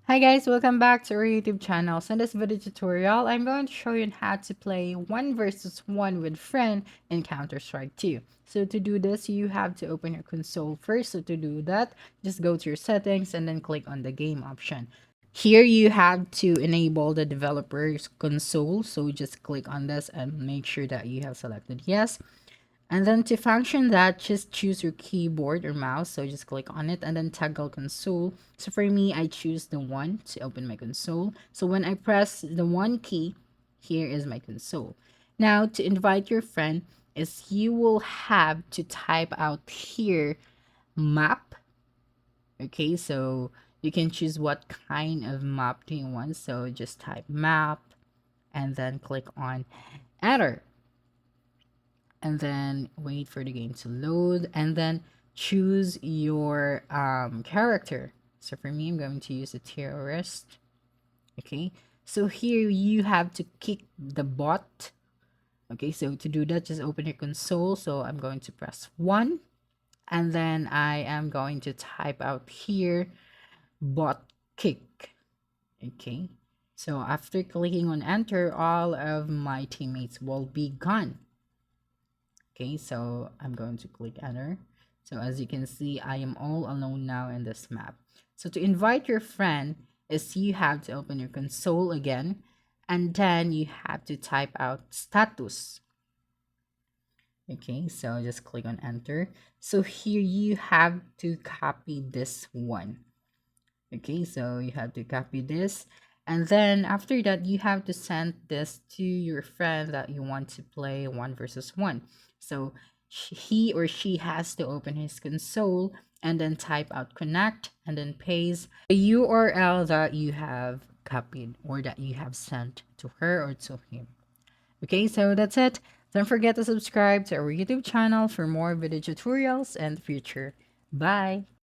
Hi guys, welcome back to our YouTube channel. So in this video tutorial, I'm going to show you how to play 1 versus 1 with friend in Counter-Strike 2. So to do this, you have to open your console first. So to do that, just go to your settings and then click on the game option. Here you have to enable the developer's console. So just click on this and make sure that you have selected yes. And then to function that, just choose your keyboard or mouse. So just click on it and then toggle console. So for me, I choose the 1 to open my console. So when I press the 1 key, here is my console. Now to invite your friend is you will have to type out here map. Okay, so you can choose what kind of map do you want. So just type map and then click on enter, and then wait for the game to load and then choose your character. So for me, I'm going to use a terrorist. Okay, so here you have to kick the bot. Okay, so to do that, just open your console. So I'm going to press 1 and then I am going to type out here bot kick. Okay, so after clicking on enter, all of my teammates will be gone. Okay, so I'm going to click enter. So as you can see, I am all alone now in this map. So to invite your friend is you have to open your console again, and then you have to type out status. Okay, so just click on enter. So here you have to copy this one. Okay, so you have to copy this. And then after that, you have to send this to your friend that you want to play 1 versus 1. So he or she has to open his console and then type out connect and then paste the URL that you have copied or that you have sent to her or to him. Okay, so that's it. Don't forget to subscribe to our YouTube channel for more video tutorials and future. Bye.